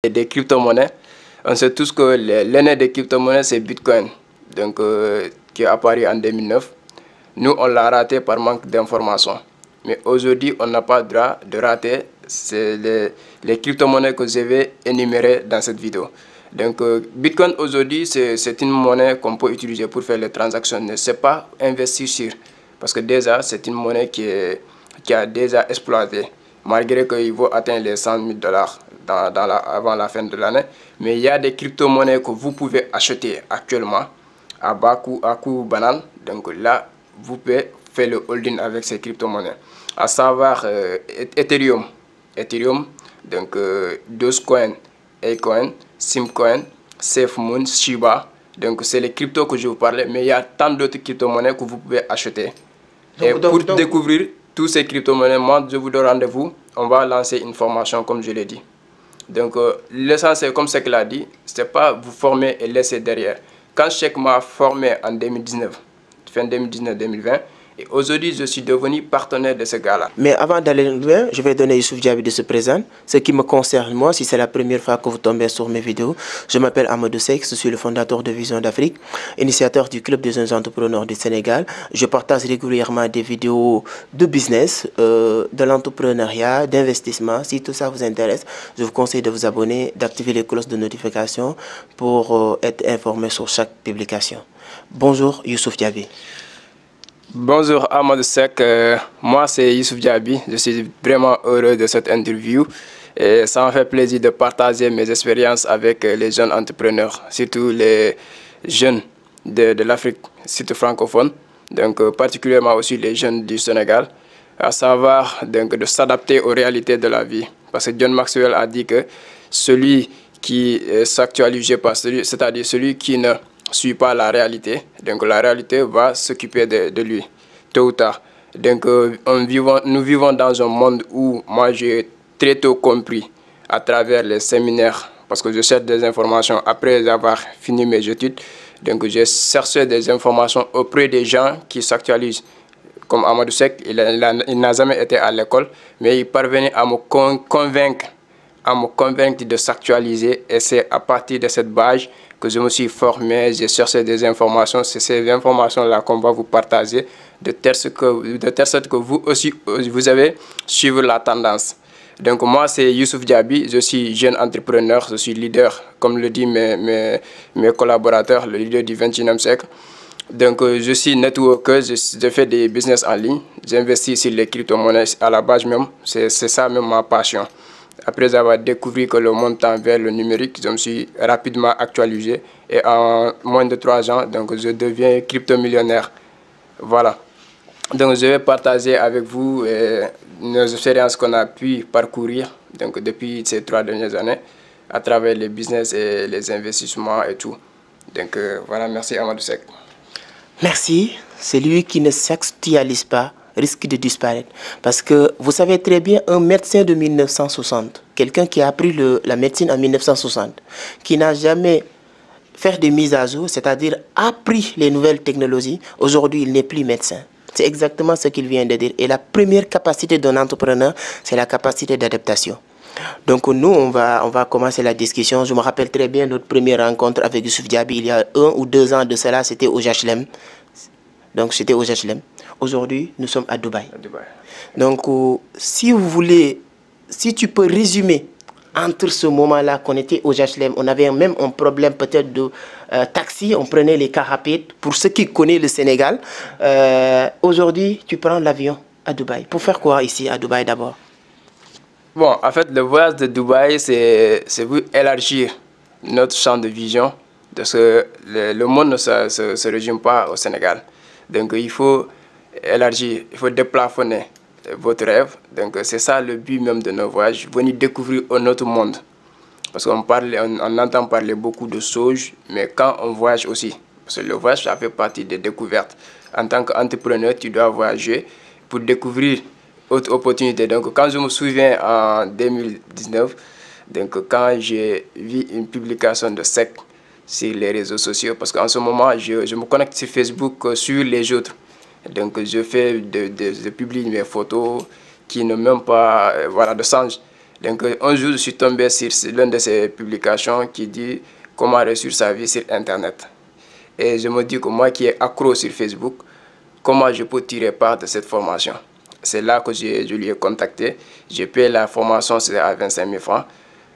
des crypto-monnaies. On sait tous que l'aîné des crypto-monnaies, c'est Bitcoin, donc, qui est apparu en 2009. Nous, on l'a raté par manque d'informations. Mais aujourd'hui, on n'a pas le droit de rater les crypto-monnaies que je vais énumérer dans cette vidéo. Donc, Bitcoin aujourd'hui, c'est une monnaie qu'on peut utiliser pour faire les transactions. Ne c'est pas investir sur, parce que déjà, c'est une monnaie qui a déjà exploité, malgré qu'il vaut atteindre les 100 000 dollars avant la fin de l'année. Mais il y a des crypto-monnaies que vous pouvez acheter actuellement à bas coût, à coût banal. Donc là, vous pouvez faire le holding avec ces crypto-monnaies. À savoir Ethereum, donc Dogecoin, Apecoin, Simcoin, SafeMoon, Shiba. Donc c'est les cryptos que je vous parlais, mais il y a tant d'autres crypto-monnaies que vous pouvez acheter. Et pour découvrir tous ces crypto-monnaies, moi je vous donne rendez-vous. On va lancer une formation comme je l'ai dit. Donc l'essentiel, comme c'est qu'il a dit, c'est pas vous former et laisser derrière. Quand Cheikh m'a formé en 2019, fin 2019-2020, et aujourd'hui, je suis devenu partenaire de ce gars-là. Mais avant d'aller loin, je vais donner Youssouf Diaby de se présenter. Ce qui me concerne, moi, si c'est la première fois que vous tombez sur mes vidéos, je m'appelle Amadou Seck, je suis le fondateur de Vision d'Afrique, initiateur du Club des jeunes entrepreneurs du Sénégal. Je partage régulièrement des vidéos de business, de l'entrepreneuriat, d'investissement. Si tout ça vous intéresse, je vous conseille de vous abonner, d'activer les cloches de notification pour être informé sur chaque publication. Bonjour Youssouf Diaby. Bonjour Amadou Seck, moi c'est Youssouf Diaby, je suis vraiment heureux de cette interview et ça me fait plaisir de partager mes expériences avec les jeunes entrepreneurs, surtout les jeunes de l'Afrique, surtout francophone, donc particulièrement aussi les jeunes du Sénégal, à savoir donc, de s'adapter aux réalités de la vie. Parce que John Maxwell a dit que celui qui s'actualise pas, c'est-à-dire celui qui ne suit pas la réalité, donc la réalité va s'occuper de lui, tôt ou tard. Donc nous vivons dans un monde où moi j'ai très tôt compris à travers les séminaires, parce que je cherche des informations après avoir fini mes études, donc j'ai cherché des informations auprès des gens qui s'actualisent. Comme Amadou Seck, il n'a jamais été à l'école, mais il parvenait à me convaincre de s'actualiser, et c'est à partir de cette base que je me suis formé, j'ai cherché des informations. C'est ces informations-là qu'on va vous partager, de telle sorte que vous aussi, vous avez suivi la tendance. Donc moi, c'est Youssouf Diaby, je suis jeune entrepreneur, je suis leader, comme le disent mes collaborateurs, le leader du 21e siècle. Donc je suis networker, je fais des business en ligne, j'investis sur les crypto-monnaies à la base même, c'est ça même ma passion. Après avoir découvert que le monde tend vers le numérique, je me suis rapidement actualisé et en moins de 3 ans, donc je deviens crypto-millionnaire. Voilà. Donc je vais partager avec vous nos expériences qu'on a pu parcourir donc, depuis ces 3 dernières années à travers les business et les investissements et tout. Donc voilà, merci Amadou Seck. Merci. Celui qui ne s'actualise pas risque de disparaître. Parce que vous savez très bien, un médecin de 1960, quelqu'un qui a appris la médecine en 1960, qui n'a jamais fait des mises à jour, c'est-à-dire appris les nouvelles technologies, aujourd'hui il n'est plus médecin. C'est exactement ce qu'il vient de dire. Et la première capacité d'un entrepreneur, c'est la capacité d'adaptation. Donc nous, on va commencer la discussion. Je me rappelle très bien notre première rencontre avec Youssouf Diaby il y a 1 ou 2 ans de cela, c'était au HLM. Donc c'était au HLM. Aujourd'hui, nous sommes à Dubaï. Donc si vous voulez, si tu peux résumer entre ce moment-là qu'on était au HLM, on avait même un problème peut-être de taxi, on prenait les cars rapides. Pour ceux qui connaissent le Sénégal, aujourd'hui, tu prends l'avion à Dubaï. Pour faire quoi ici à Dubaï d'abord? Bon, en fait, le voyage de Dubaï, c'est pour élargir notre champ de vision, parce que le monde ne se résume pas au Sénégal. Donc, il faut élargir, il faut déplafonner votre rêve. Donc, c'est ça le but même de nos voyages, venir découvrir un autre monde. Parce qu'on entend parler beaucoup de choses, mais quand on voyage aussi, parce que le voyage, ça fait partie des découvertes. En tant qu'entrepreneur, tu dois voyager pour découvrir autre opportunité. Donc, quand je me souviens en 2019, donc, quand j'ai vu une publication de Seck sur les réseaux sociaux, parce qu'en ce moment, je me connecte sur Facebook sur les autres. Donc, je publie mes photos qui ne même pas voilà, de sens. Donc un jour, je suis tombé sur l'une de ses publications qui dit comment réussir sa vie sur Internet. Et je me dis que moi qui est accro sur Facebook, comment je peux tirer part de cette formation? C'est là que je lui ai contacté. J'ai payé la formation, c'est à 25 000 francs.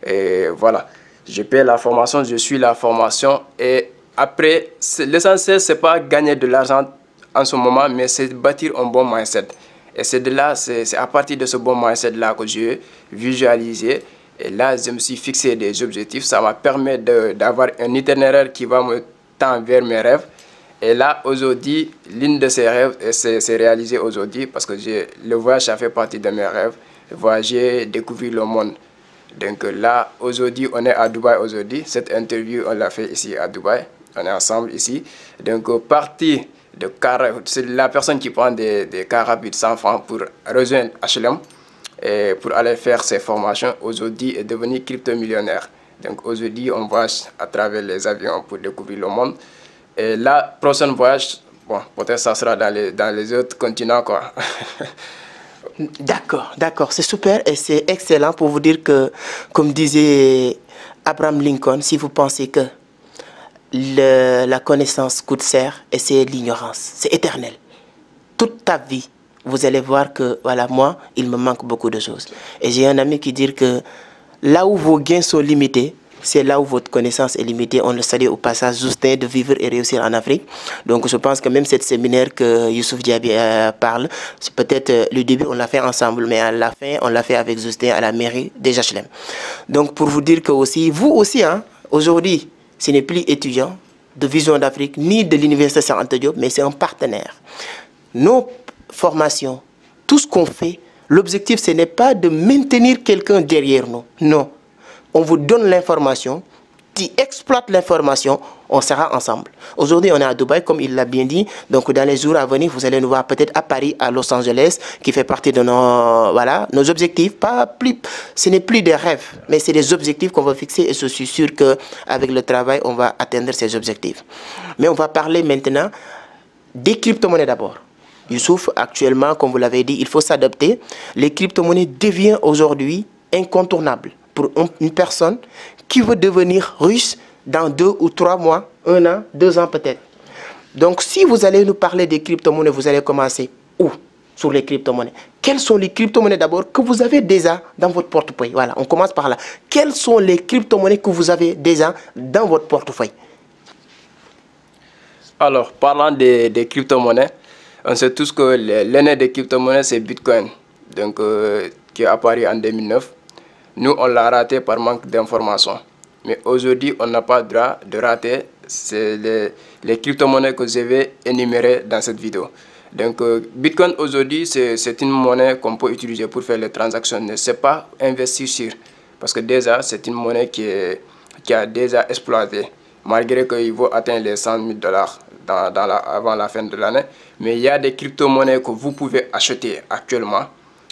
Et voilà, je paye la formation, je suis la formation. Et après, l'essentiel, ce n'est pas gagner de l'argent en ce moment, mais c'est bâtir un bon mindset. Et c'est de là, c'est à partir de ce bon mindset-là que j'ai visualisé. Et là, je me suis fixé des objectifs. Ça m'a permis d'avoir un itinéraire qui va me tendre vers mes rêves. Et là, aujourd'hui, l'une de ces rêves s'est réalisée aujourd'hui parce que le voyage, ça fait partie de mes rêves. Voyager, découvrir le monde. Donc là, aujourd'hui, on est à Dubaï aujourd'hui. Cette interview, on l'a fait ici à Dubaï. On est ensemble ici. Donc, partie de car, c'est la personne qui prend des cars rapides 100 francs pour rejoindre HLM et pour aller faire ses formations. Aujourd'hui, est devenu crypto-millionnaire. Donc aujourd'hui, on voyage à travers les avions pour découvrir le monde. Et là, prochain voyage, bon, peut-être ça sera dans les autres continents, quoi. D'accord, d'accord, c'est super et c'est excellent pour vous dire que, comme disait Abraham Lincoln, si vous pensez que la connaissance coûte cher et c'est l'ignorance, c'est éternel. Toute ta vie, vous allez voir que, voilà, moi, il me manque beaucoup de choses. Et j'ai un ami qui dit que là où vos gains sont limités, c'est là où votre connaissance est limitée. On le salue au passage, Justin, de vivre et réussir en Afrique. Donc je pense que même cette séminaire que Youssouf Diaby parle, c'est peut-être le début, on l'a fait ensemble, mais à la fin, on l'a fait avec Justin à la mairie des HLM. Donc pour vous dire que aussi, vous aussi, hein, aujourd'hui, ce n'est plus étudiant de Vision d'Afrique, ni de l'Université Cheikh Anta Diop, mais c'est un partenaire. Nos formations, tout ce qu'on fait, l'objectif, ce n'est pas de maintenir quelqu'un derrière nous. Non. On vous donne l'information, tu exploites l'information, on sera ensemble. Aujourd'hui, on est à Dubaï, comme il l'a bien dit. Donc, dans les jours à venir, vous allez nous voir peut-être à Paris, à Los Angeles, qui fait partie de nos objectifs. Ce n'est plus des rêves, mais c'est des objectifs qu'on va fixer et je suis sûr qu'avec le travail, on va atteindre ces objectifs. Mais on va parler maintenant des crypto-monnaies d'abord. Youssouf, actuellement, comme vous l'avez dit, il faut s'adapter. Les crypto-monnaies deviennent aujourd'hui incontournables pour une personne qui veut devenir riche dans 2 ou 3 mois, 1 an, 2 ans peut-être. Donc, si vous allez nous parler des crypto-monnaies, vous allez commencer où? Sur les crypto-monnaies. Quelles sont les crypto-monnaies d'abord que vous avez déjà dans votre portefeuille? Voilà, on commence par là. Quelles sont les crypto-monnaies que vous avez déjà dans votre portefeuille? Alors, parlant des crypto-monnaies, on sait tous que l'aîné des crypto-monnaies, c'est Bitcoin, donc, qui est apparu en 2009. Nous, on l'a raté par manque d'informations. Mais aujourd'hui, on n'a pas le droit de rater les crypto-monnaies que je vais énumérer dans cette vidéo. Donc, Bitcoin aujourd'hui, c'est une monnaie qu'on peut utiliser pour faire les transactions. Ne c'est pas investir sur. Parce que déjà, c'est une monnaie qui a déjà exploité. Malgré qu'il va atteindre les 100 000 $ avant la fin de l'année. Mais il y a des crypto-monnaies que vous pouvez acheter actuellement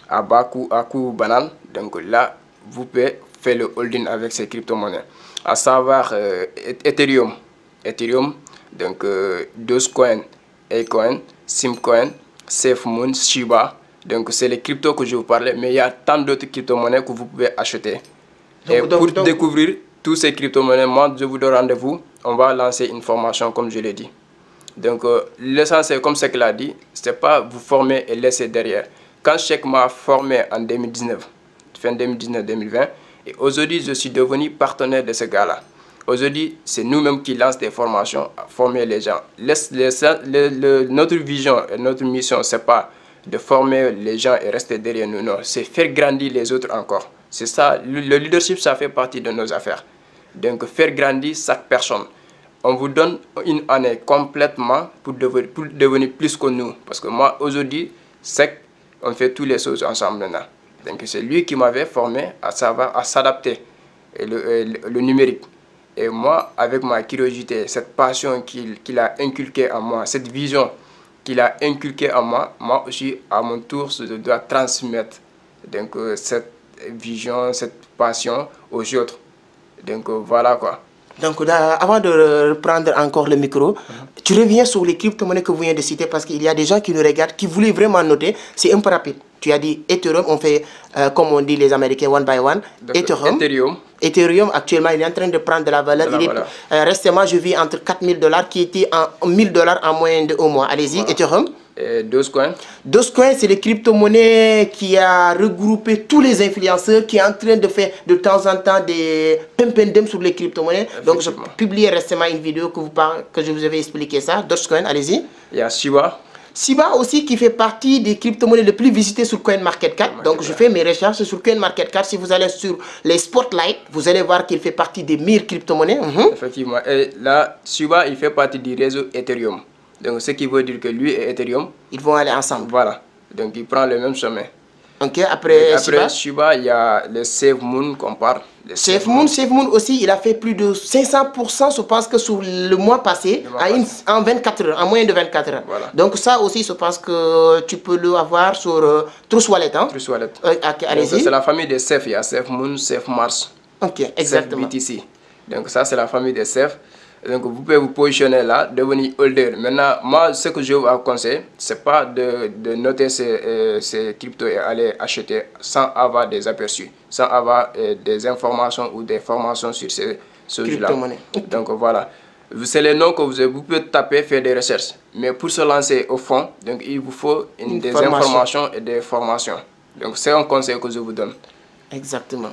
à bas coût, à coût banal. Donc là, vous pouvez faire le holding avec ces crypto-monnaies. À savoir Ethereum, donc Dogecoin, Acoin, Simcoin, SafeMoon, Shiba. Donc c'est les cryptos que je vous parlais, mais il y a tant d'autres crypto-monnaies que vous pouvez acheter. Et pour découvrir tous ces crypto-monnaies, moi je vous donne rendez-vous. On va lancer une formation comme je l'ai dit. Donc l'essentiel, comme ce qu'il a dit, c'est pas vous former et laisser derrière. Quand Cheikh m'a formé en 2019, fin 2019-2020, et aujourd'hui je suis devenu partenaire de ce gars-là. Aujourd'hui, c'est nous-mêmes qui lançons des formations à former les gens. Notre vision et notre mission, c'est pas de former les gens et rester derrière nous, non. C'est faire grandir les autres encore. C'est ça, le leadership, ça fait partie de nos affaires. Donc, faire grandir chaque personne. On vous donne une année complètement pour devenir plus que nous. Parce que moi, aujourd'hui, c'est qu'on fait toutes les choses ensemble maintenant. Donc, c'est lui qui m'avait formé à savoir, à s'adapter le numérique. Et moi, avec ma curiosité, cette passion qu'il a inculquée en moi, cette vision qu'il a inculquée en moi, moi aussi, à mon tour, je dois transmettre donc, cette vision, cette passion aux autres. Donc voilà quoi. Donc avant de reprendre encore le micro, tu reviens sur les crypto-monnaies que vous venez de citer parce qu'il y a des gens qui nous regardent, qui voulaient vraiment noter. C'est un peu rapide. Tu as dit Ethereum, on fait, comme on dit les Américains, one by one. Ethereum, actuellement, il est en train de prendre de la valeur. Récemment, je vis entre 4 000 $, qui était en 1 000 $ en moyenne de 1 mois. Allez-y, Ethereum. Dogecoin. Dogecoin, c'est les crypto-monnaies qui a regroupé tous les influenceurs qui est en train de faire de temps en temps des pump and dump sur les crypto-monnaies. Donc, je publié récemment une vidéo que je vous avais expliqué ça. Dogecoin, allez-y. Il y a Shiba. Shiba aussi qui fait partie des crypto-monnaies les plus visitées sur CoinMarketCap. Donc je fais mes recherches sur CoinMarketCap. Si vous allez sur les spotlights, vous allez voir qu'il fait partie des meilleures crypto-monnaies. Effectivement. Et là, Shiba, il fait partie du réseau Ethereum. Donc ce qui veut dire que lui et Ethereum, ils vont aller ensemble. Voilà. Donc ils prennent le même chemin. Ok, après Shiba, il y a le SafeMoon qu'on parle. SafeMoon aussi, il a fait plus de 500%, je pense que sur le mois passé, en 24 heures, en moyenne de 24 heures. Voilà. Donc ça aussi, je pense que tu peux le avoir sur Trust Wallet. Hein? Trust Wallet. Allez-y. C'est la famille des Safe, il y a SafeMoon, SafeMars. Ok, exactement. BTC. Donc ça, c'est la famille des Safe. Donc vous pouvez vous positionner là, devenir holder. Maintenant, moi, ce que je vous conseille, c'est pas de noter ces cryptos et aller acheter sans avoir des aperçus, sans avoir des informations ou des formations sur ces crypto-monnaies. Donc voilà. C'est les noms que vous pouvez taper, faire des recherches. Mais pour se lancer au fond, donc il vous faut des informations et des formations. Donc c'est un conseil que je vous donne. Exactement.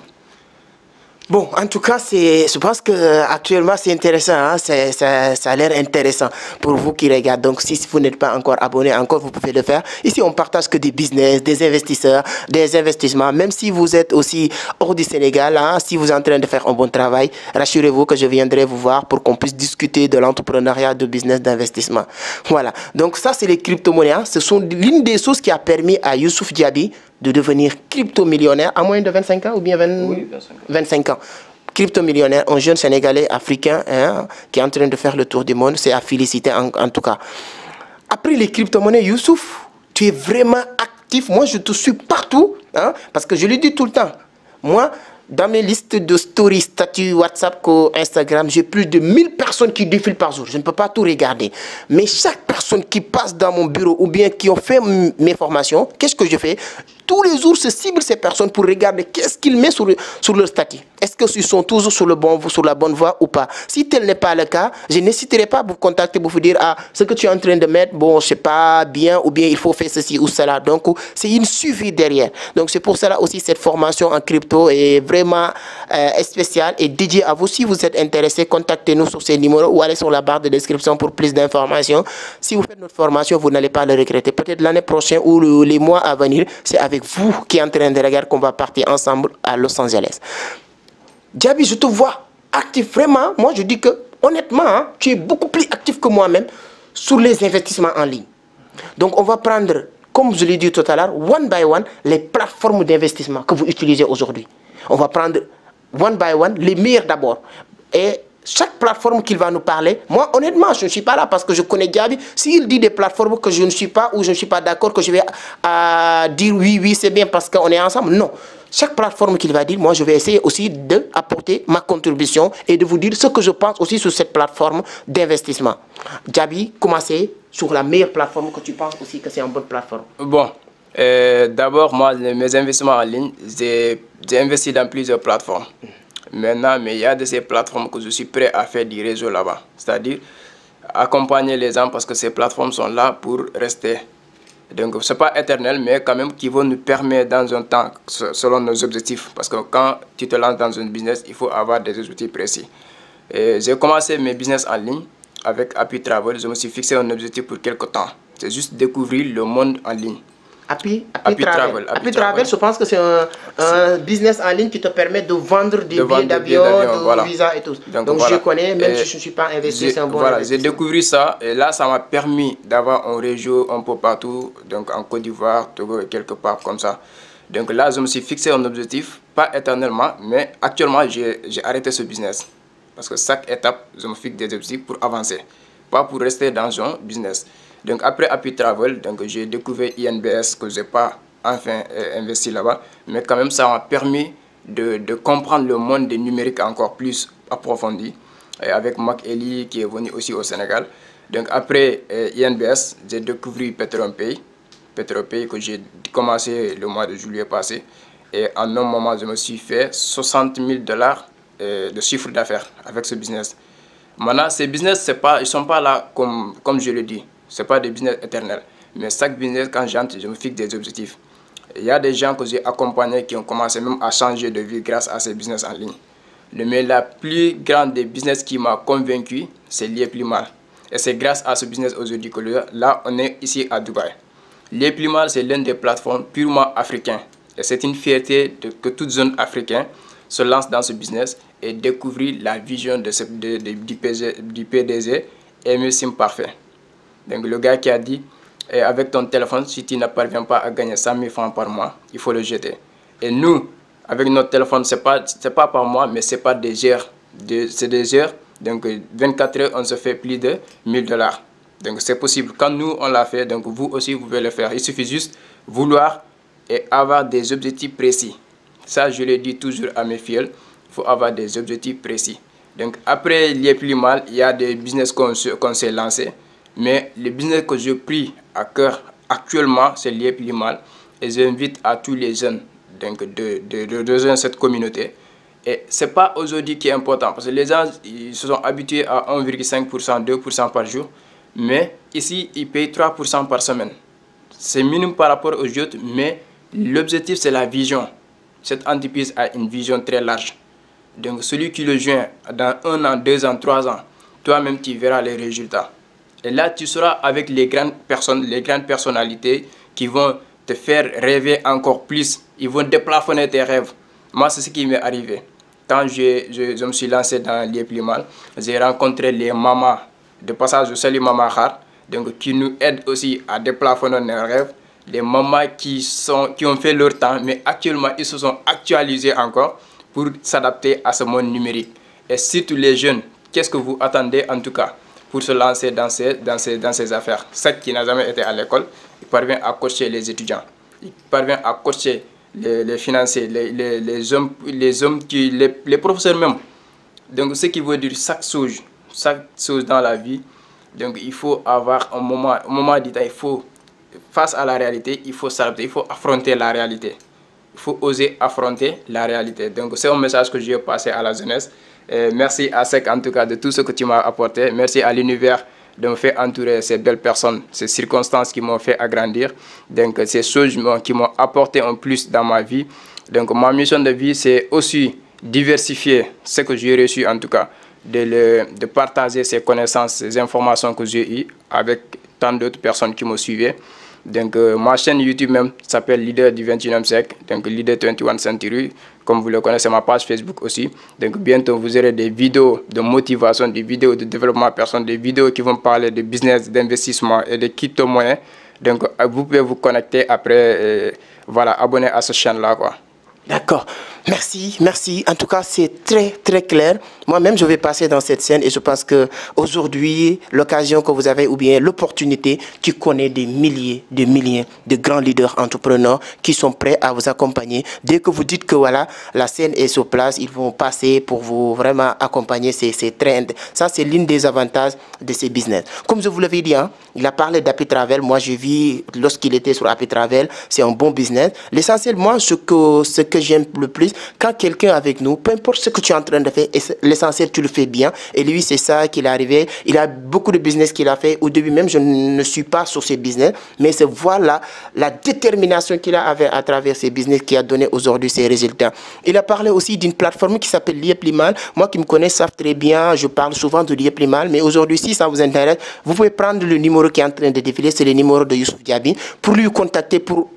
Bon, en tout cas, je pense qu'actuellement, c'est intéressant. Hein? Ça a l'air intéressant pour vous qui regardez. Donc, si vous n'êtes pas encore abonné, vous pouvez le faire. Ici, on partage que des business, des investisseurs, des investissements. Même si vous êtes aussi hors du Sénégal, hein, si vous êtes en train de faire un bon travail, rassurez-vous que je viendrai vous voir pour qu'on puisse discuter de l'entrepreneuriat, de business, d'investissement. Voilà. Donc, ça, c'est les crypto-monnaies. Hein? Ce sont l'une des choses qui a permis à Youssouf Diaby de devenir crypto-millionnaire à moins de 25 ans ou bien 25 ans. Crypto-millionnaire, un jeune Sénégalais africain hein, qui est en train de faire le tour du monde, c'est à féliciter en tout cas. Après les crypto-monnaies, Youssouf, tu es vraiment actif. Moi, je te suis partout, hein, parce que je le dis tout le temps. Moi, dans mes listes de stories, statuts, WhatsApp, Instagram, j'ai plus de 1000 personnes qui défilent par jour. Je ne peux pas tout regarder. Mais chaque personne qui passe dans mon bureau ou bien qui ont fait mes formations, qu'est-ce que je fais? Tous les jours, je cible ces personnes pour regarder qu'est-ce qu'ils mettent sur leur statut. Est-ce qu'ils sont toujours sur la bonne voie ou pas? Si tel n'est pas le cas, je n'hésiterai pas à vous contacter pour vous dire ah, ce que tu es en train de mettre, bon, je sais pas bien, ou bien il faut faire ceci ou cela. Donc, c'est une suivi derrière. Donc, c'est pour cela aussi cette formation en crypto est vraiment spéciale et dédiée à vous. Si vous êtes intéressé, contactez-nous sur ces numéros ou allez sur la barre de description pour plus d'informations. Si vous faites notre formation, vous n'allez pas le regretter. Peut-être l'année prochaine ou les mois à venir, c'est avec vous qui êtes en train de regarder qu'on va partir ensemble à Los Angeles. Diaby, je te vois actif vraiment. Moi, je dis que, honnêtement, hein, tu es beaucoup plus actif que moi-même sur les investissements en ligne. Donc, on va prendre, comme je l'ai dit tout à l'heure, one by one, les plateformes d'investissement que vous utilisez aujourd'hui. On va prendre one by one, les meilleurs d'abord. Et chaque plateforme qu'il va nous parler, moi, honnêtement, je ne suis pas là parce que je connais Diaby. S'il dit des plateformes que je ne suis pas ou je ne suis pas d'accord, que je vais dire oui, c'est bien parce qu'on est ensemble, non. Chaque plateforme qu'il va dire, moi, je vais essayer aussi d'apporter ma contribution et de vous dire ce que je pense aussi sur cette plateforme d'investissement. Diaby, commencez sur la meilleure plateforme que tu penses aussi que c'est une bonne plateforme. Bon, d'abord, moi, mes investissements en ligne, j'ai investi dans plusieurs plateformes. Maintenant, mais il y a de ces plateformes que je suis prêt à faire du réseau là-bas. C'est-à-dire accompagner les gens parce que ces plateformes sont là pour rester. Donc, ce n'est pas éternel, mais quand même qui vont nous permettre dans un temps, selon nos objectifs. Parce que quand tu te lances dans un business, il faut avoir des objectifs précis. J'ai commencé mes business en ligne avec Happy Travel. Je me suis fixé un objectif pour quelques temps. C'est juste découvrir le monde en ligne. Happy Travel. Happy Travel, je pense que c'est un business en ligne qui te permet de vendre des billets d'avion, de visa et tout. Donc voilà. Je connais, même si je ne suis pas investi, c'est un bon investissement. J'ai découvert ça et là, ça m'a permis d'avoir un réseau un peu partout, donc en Côte d'Ivoire, Togo et quelque part comme ça. Donc là, je me suis fixé un objectif, pas éternellement, mais actuellement, j'ai arrêté ce business. Parce que chaque étape, je me fixe des objectifs pour avancer, pas pour rester dans un business. Donc après Happy Travel, j'ai découvert INBS que je n'ai pas enfin investi là-bas. Mais quand même, ça m'a permis de comprendre le monde des numériques encore plus approfondi. Et avec Mac Eli qui est venu aussi au Sénégal. Donc après INBS, j'ai découvert Petrompay. Petropay que j'ai commencé le mois de juillet passé. Et en un moment, je me suis fait 60 000 $ de chiffre d'affaires avec ce business. Maintenant, ces business, ils ne sont pas là comme je le dis. Ce n'est pas des business éternels. Mais chaque business, quand j'entre, je me fixe des objectifs. Il y a des gens que j'ai accompagnés qui ont commencé même à changer de vie grâce à ces business en ligne. Mais la plus grande des business qui m'a convaincu, c'est Lieplimal. Et c'est grâce à ce business aujourd'hui que là, on est ici à Dubaï. Lieplimal, c'est l'une des plateformes purement africaines. Et c'est une fierté que toute jeune africain se lance dans ce business et découvrir la vision du PDG, Aimé Sim Parfait. Donc le gars qui a dit, avec ton téléphone, si tu ne parviens pas à gagner 100 000 francs par mois, il faut le jeter. Et nous, avec notre téléphone, ce n'est pas par mois, mais c'est pas des heures. C'est des heures. Donc 24 heures, on se fait plus de 1 000 $. Donc c'est possible. Quand nous, on l'a fait, donc vous aussi, vous pouvez le faire. Il suffit juste vouloir et avoir des objectifs précis. Ça, je le dis toujours à mes filles. Il faut avoir des objectifs précis. Donc après Lieplimal, il y a des business qu'on s'est lancé. Mais le business que je prie à cœur actuellement, c'est Lieplimal. Et j'invite à tous les jeunes de rejoindre cette communauté. Et ce n'est pas aujourd'hui qui est important. Parce que les gens ils se sont habitués à 1,5%, 2% par jour. Mais ici, ils payent 3% par semaine. C'est minime par rapport aux autres, mais l'objectif, c'est la vision. Cette entreprise a une vision très large. Donc, celui qui le joint dans 1 an, 2 ans, 3 ans, toi-même, tu verras les résultats. Et là, tu seras avec les grandes personnes, les grandes personnalités qui vont te faire rêver encore plus. Ils vont déplafonner tes rêves. Moi, c'est ce qui m'est arrivé. Quand je me suis lancé dans Lieplimal, j'ai rencontré les mamans. De passage, je salue Maman Khar, donc qui nous aident aussi à déplafonner nos rêves. Les mamans qui ont fait leur temps, mais actuellement, ils se sont actualisés encore pour s'adapter à ce monde numérique. Et surtout les jeunes, qu'est-ce que vous attendez en tout cas pour se lancer dans ces affaires? Ceux qui n'a jamais été à l'école, il parvient à coacher les étudiants. Il parvient à coacher les financiers, les hommes, les professeurs même. Donc, ce qui veut dire chaque chose dans la vie. Donc, il faut avoir un moment du temps, il faut, face à la réalité, il faut s'adapter, il faut affronter la réalité. Il faut oser affronter la réalité. Donc, c'est un message que je vais passer à la jeunesse. Merci à Sec, en tout cas, de tout ce que tu m'as apporté. Merci à l'univers de me faire entourer ces belles personnes, ces circonstances qui m'ont fait agrandir. Donc, ces choses qui m'ont apporté un plus dans ma vie. Donc, ma mission de vie, c'est aussi diversifier ce que j'ai reçu, en tout cas, de partager ces connaissances, ces informations que j'ai eues avec tant d'autres personnes qui me suivaient. Donc, ma chaîne YouTube même s'appelle Leader du 21e siècle, donc Leader 21 Century, comme vous le connaissez, ma page Facebook aussi. Donc, bientôt, vous aurez des vidéos de motivation, des vidéos de développement personnel, des vidéos qui vont parler de business, d'investissement et de crypto-monnaies. Donc, vous pouvez vous connecter après, voilà, abonner à cette chaîne-là, quoi. D'accord. Merci, merci. En tout cas, c'est très, très clair. Moi-même, je vais passer dans cette scène et je pense qu'aujourd'hui, l'occasion que vous avez ou bien l'opportunité, tu connais des milliers de grands leaders entrepreneurs qui sont prêts à vous accompagner. Dès que vous dites que voilà, la scène est sur place, ils vont passer pour vous vraiment accompagner. C'est très... Ça, c'est l'un des avantages de ces business. Comme je vous l'avais dit, hein, il a parlé d'Happy Travel. Moi, j'ai vu lorsqu'il était sur Happy Travel, c'est un bon business. L'essentiel, moi, ce que j'aime le plus, quand quelqu'un est avec nous, peu importe ce que tu es en train de faire, l'essentiel, tu le fais bien. Et lui, c'est ça qu'il est arrivé. Il a beaucoup de business qu'il a fait. Au début même, je ne suis pas sur ces business, mais c'est voilà la détermination qu'il a à travers ces business qui a donné aujourd'hui ces résultats. Il a parlé aussi d'une plateforme qui s'appelle Lieplimal. Moi qui me connais savent très bien, je parle souvent de Lieplimal, mais aujourd'hui, si ça vous intéresse, vous pouvez prendre le numéro qui est en train de défiler, c'est le numéro de Youssouf Diaby, pour lui contacter, pour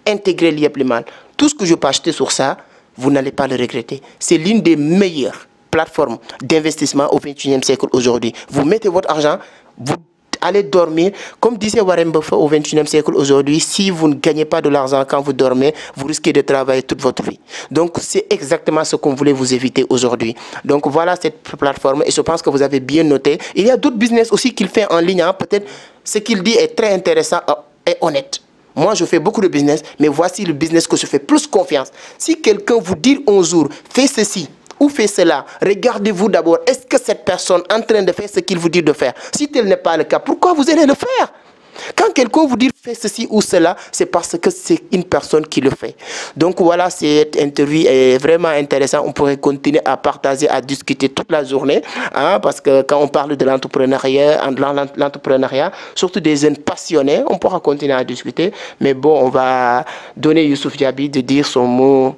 intégrer Lieplimal. Tout ce que je peux acheter sur ça, vous n'allez pas le regretter. C'est l'une des meilleures plateformes d'investissement au 21e siècle aujourd'hui. Vous mettez votre argent, vous allez dormir. Comme disait Warren Buffett au 21e siècle aujourd'hui, si vous ne gagnez pas de l'argent quand vous dormez, vous risquez de travailler toute votre vie. Donc, c'est exactement ce qu'on voulait vous éviter aujourd'hui. Donc, voilà cette plateforme et je pense que vous avez bien noté. Il y a d'autres business aussi qu'il fait en ligne. Hein. Peut-être ce qu'il dit est très intéressant et honnête. Moi, je fais beaucoup de business, mais voici le business que je fais plus confiance. Si quelqu'un vous dit un jour, fais ceci ou fais cela, regardez-vous d'abord, est-ce que cette personne est en train de faire ce qu'il vous dit de faire? Si tel n'est pas le cas, pourquoi vous allez le faire? Quand quand quelqu'un vous dit fais ceci ou cela, c'est parce que c'est une personne qui le fait. Donc voilà, cette interview est vraiment intéressante. On pourrait continuer à partager, à discuter toute la journée, hein, parce que quand on parle de l'entrepreneuriat, surtout des jeunes passionnés, on pourra continuer à discuter. Mais bon, on va donner Youssouf Diaby de dire son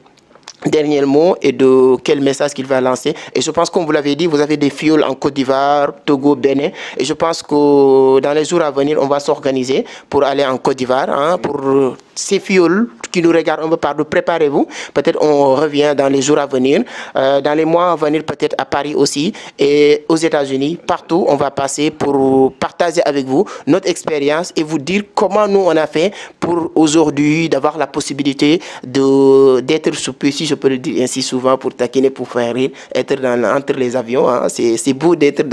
dernier mot et de quel message qu'il va lancer. Et je pense, comme vous l'avez dit, vous avez des fioles en Côte d'Ivoire, Togo, Bénin. Et je pense que dans les jours à venir, on va s'organiser pour aller en Côte d'Ivoire, hein, pour ces fioles qui nous regardent un peu partout. Préparez-vous. Peut-être on revient dans les jours à venir, dans les mois à venir, peut-être à Paris aussi et aux États-Unis. Partout, on va passer pour partager avec vous notre expérience et vous dire comment nous on a fait pour aujourd'hui d'avoir la possibilité d'être souple, si je peux le dire ainsi souvent, pour taquiner, pour faire rire, être entre les avions. Hein. C'est beau d'être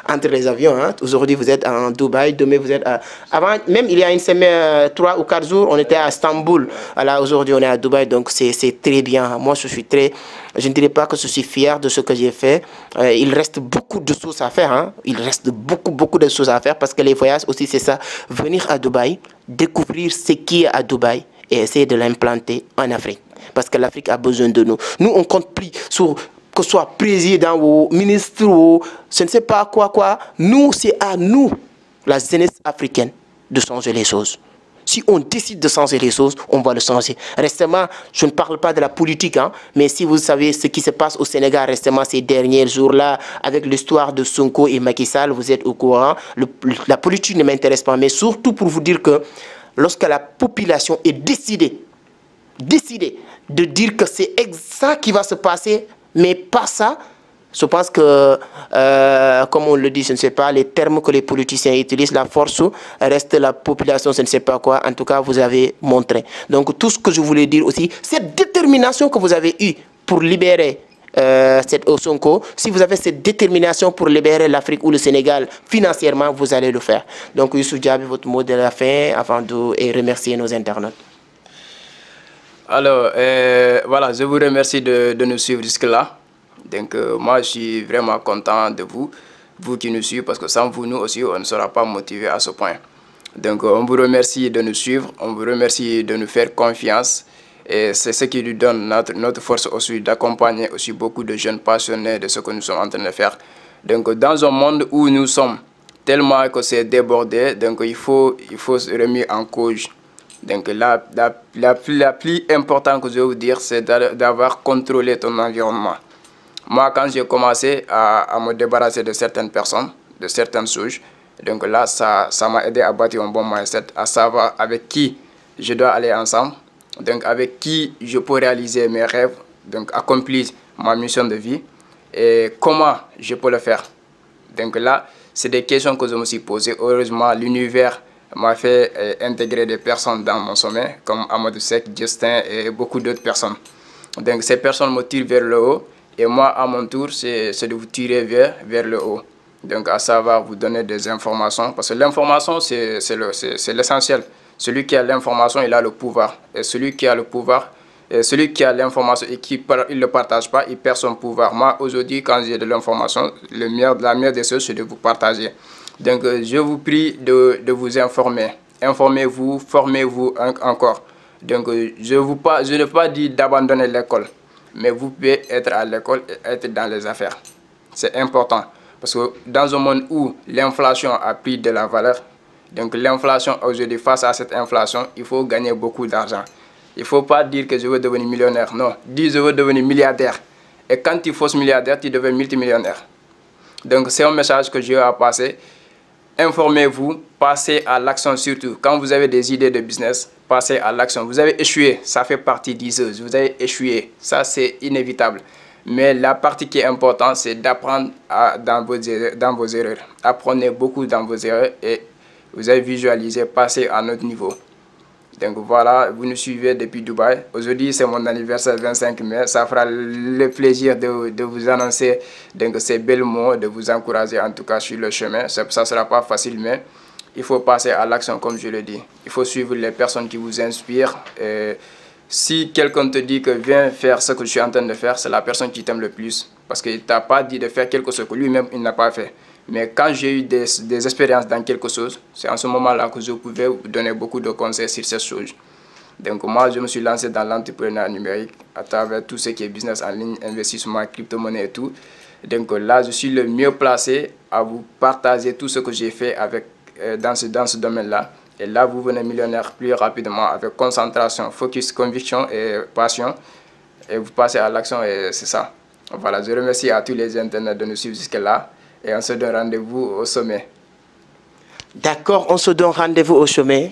entre les avions. Hein. Aujourd'hui, vous êtes en Dubaï, demain, vous êtes avant, même il y a une semaine, 3 ou 4 jours, on était à Istanbul. Alors aujourd'hui, on est à Dubaï, donc c'est très bien. Moi, je ne dirais pas que je suis fier de ce que j'ai fait. Il reste beaucoup de choses à faire. Hein. Il reste beaucoup de choses à faire parce que les voyages aussi, c'est ça. Venir à Dubaï, découvrir ce qui est à Dubaï et essayer de l'implanter en Afrique. Parce que l'Afrique a besoin de nous. Nous, on compte plus sur que ce soit président ou ministre ou je ne sais pas quoi. Nous, c'est à nous, la jeunesse africaine, de changer les choses. Si on décide de changer les choses, on va le changer. Récemment, je ne parle pas de la politique, hein, mais si vous savez ce qui se passe au Sénégal récemment ces derniers jours-là, avec l'histoire de Sonko et Macky Sall, vous êtes au courant. La politique ne m'intéresse pas, mais surtout pour vous dire que lorsque la population est décidée de dire que c'est ça qui va se passer, mais pas ça, je pense que, comme on le dit, je ne sais pas, les termes que les politiciens utilisent, la force reste la population, je ne sais pas quoi. En tout cas, vous avez montré. Donc, tout ce que je voulais dire aussi, cette détermination que vous avez eue pour libérer cette Sonko, si vous avez cette détermination pour libérer l'Afrique ou le Sénégal financièrement, vous allez le faire. Donc, Youssouf Diaby, votre mot de la fin avant de remercier nos internautes. Alors, voilà, je vous remercie de nous suivre jusque-là. Donc, moi, je suis vraiment content de vous qui nous suivez, parce que sans vous, nous aussi, on ne sera pas motivés à ce point. Donc, on vous remercie de nous suivre, on vous remercie de nous faire confiance. Et c'est ce qui lui donne notre force aussi d'accompagner aussi beaucoup de jeunes passionnés de ce que nous sommes en train de faire. Donc, dans un monde où nous sommes tellement que c'est débordé, donc il faut se remettre en cause. Donc, la plus importante que je vais vous dire, c'est d'avoir contrôlé ton environnement. Moi, quand j'ai commencé à me débarrasser de certaines personnes, de certaines choses, donc là, ça m'a aidé à bâtir un bon mindset, à savoir avec qui je dois aller ensemble, donc avec qui je peux réaliser mes rêves, donc accomplir ma mission de vie, et comment je peux le faire. Donc là, c'est des questions que je me suis posées. Heureusement, l'univers m'a fait intégrer des personnes dans mon sommet, comme Amadou Seck, Justin et beaucoup d'autres personnes. Donc ces personnes me tirent vers le haut. Et moi, à mon tour, c'est de vous tirer vers le haut. Donc, à savoir, vous donner des informations. Parce que l'information, c'est l'essentiel. Celui qui a l'information, il a le pouvoir. Et celui qui a le pouvoir, celui qui a l'information et qui ne le partage pas, il perd son pouvoir. Moi, aujourd'hui, quand j'ai de l'information, la meilleure des choses, c'est de vous partager. Donc, je vous prie de vous informer. Informez-vous, formez-vous encore. Donc, je ne veux pas dire d'abandonner l'école. Mais vous pouvez être à l'école et être dans les affaires. C'est important. Parce que dans un monde où l'inflation a pris de la valeur, donc l'inflation aujourd'hui, face à cette inflation, il faut gagner beaucoup d'argent. Il ne faut pas dire que je veux devenir millionnaire. Non, dis je veux devenir milliardaire. Et quand tu fosses milliardaire, tu deviens multimillionnaire. Donc c'est un message que j'ai à passer. Informez-vous, passez à l'action surtout. Quand vous avez des idées de business, passez à l'action. Vous avez échoué, ça fait partie des choses. Vous avez échoué, ça c'est inévitable. Mais la partie qui est importante, c'est d'apprendre dans vos erreurs. Apprenez beaucoup dans vos erreurs et vous avez visualisé, passez à notre niveau. Donc voilà, vous nous suivez depuis Dubaï. Aujourd'hui, c'est mon anniversaire 25 mai. Ça fera le plaisir de vous annoncer donc, ces belles mots, de vous encourager en tout cas sur le chemin. Ça ne sera pas facile, mais il faut passer à l'action comme je le dis. Il faut suivre les personnes qui vous inspirent. Et si quelqu'un te dit que viens faire ce que je suis en train de faire, c'est la personne qui t'aime le plus. Parce qu'il ne t'a pas dit de faire quelque chose que lui-même il n'a pas fait. Mais quand j'ai eu des expériences dans quelque chose, c'est en ce moment-là que je pouvais vous donner beaucoup de conseils sur ces choses. Donc moi, je me suis lancé dans l'entrepreneuriat numérique à travers tout ce qui est business en ligne, investissement, crypto-monnaie et tout. Donc là, je suis le mieux placé à vous partager tout ce que j'ai fait dans ce domaine-là. Et là, vous venez millionnaire plus rapidement avec concentration, focus, conviction et passion. Et vous passez à l'action et c'est ça. Voilà, je remercie à tous les internautes de nous suivre jusque-là. Et on se donne rendez-vous au sommet. D'accord, on se donne rendez-vous au sommet.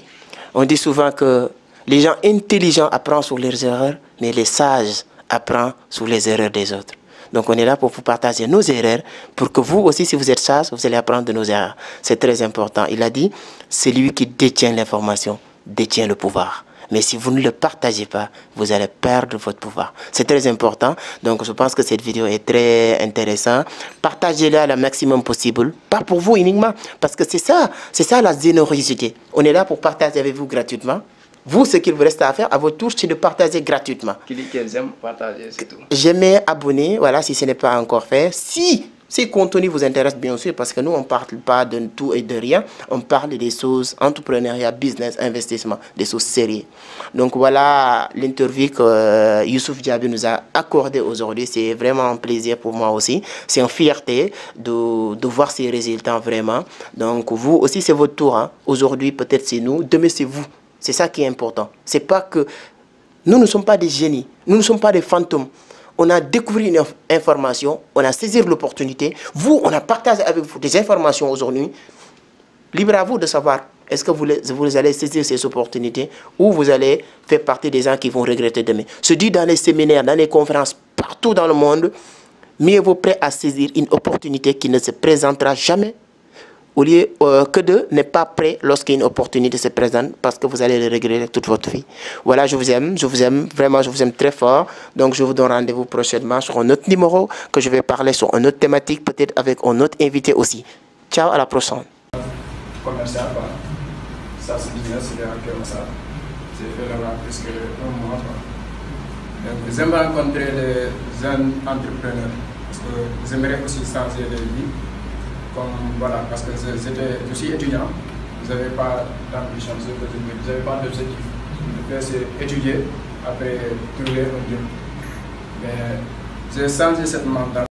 On dit souvent que les gens intelligents apprennent sur leurs erreurs, mais les sages apprennent sur les erreurs des autres. Donc on est là pour vous partager nos erreurs, pour que vous aussi, si vous êtes sage, vous allez apprendre de nos erreurs. C'est très important. Il a dit, c'est lui qui détient l'information, détient le pouvoir. Mais si vous ne le partagez pas, vous allez perdre votre pouvoir. C'est très important. Donc, je pense que cette vidéo est très intéressante. Partagez-la le maximum possible. Pas pour vous uniquement. Parce que c'est ça la générosité. On est là pour partager avec vous gratuitement. Vous, ce qu'il vous reste à faire, à votre tour, c'est de partager gratuitement. Cliquez j'aime, partagez, c'est tout. J'aime, abonner, voilà, si ce n'est pas encore fait. Si ces contenus vous intéressent, bien sûr, parce que nous, on ne parle pas de tout et de rien. On parle des choses entrepreneuriat, business, investissement, des choses sérieuses. Donc voilà l'interview que Youssouf Diaby nous a accordé aujourd'hui. C'est vraiment un plaisir pour moi aussi. C'est une fierté de voir ces résultats vraiment. Donc vous aussi, c'est votre tour. Hein. Aujourd'hui, peut-être c'est nous. Demain, c'est vous. C'est ça qui est important. C'est pas que nous ne sommes pas des génies. Nous ne sommes pas des fantômes. On a découvert une information, on a saisi l'opportunité. Vous, on a partagé avec vous des informations aujourd'hui. Libre à vous de savoir, est-ce que vous allez saisir ces opportunités ou vous allez faire partie des gens qui vont regretter demain. Se dit dans les séminaires, dans les conférences, partout dans le monde, mieux vaut prêt à saisir une opportunité qui ne se présentera jamais au lieu que de ne pas prêt lorsqu'une opportunité se présente parce que vous allez le regretter toute votre vie. Voilà, je vous aime, vraiment, je vous aime très fort. Donc, je vous donne rendez-vous prochainement sur un autre numéro que je vais parler sur une autre thématique, peut-être avec un autre invité aussi. Ciao, à la prochaine. Commercial, quoi. Ça, c'est business, c'est comme ça. J'ai fait là-bas plus qu'un mois, quoi. Donc, j'aimerais rencontrer les jeunes entrepreneurs parce que j'aimerais aussi changer de vie. Comme, voilà, parce que je suis étudiant, je n'avais pas d'ambition, je n'avais pas d'objectif. Je vais étudier, après trouver un job. Mais j'ai changé cette mentalité.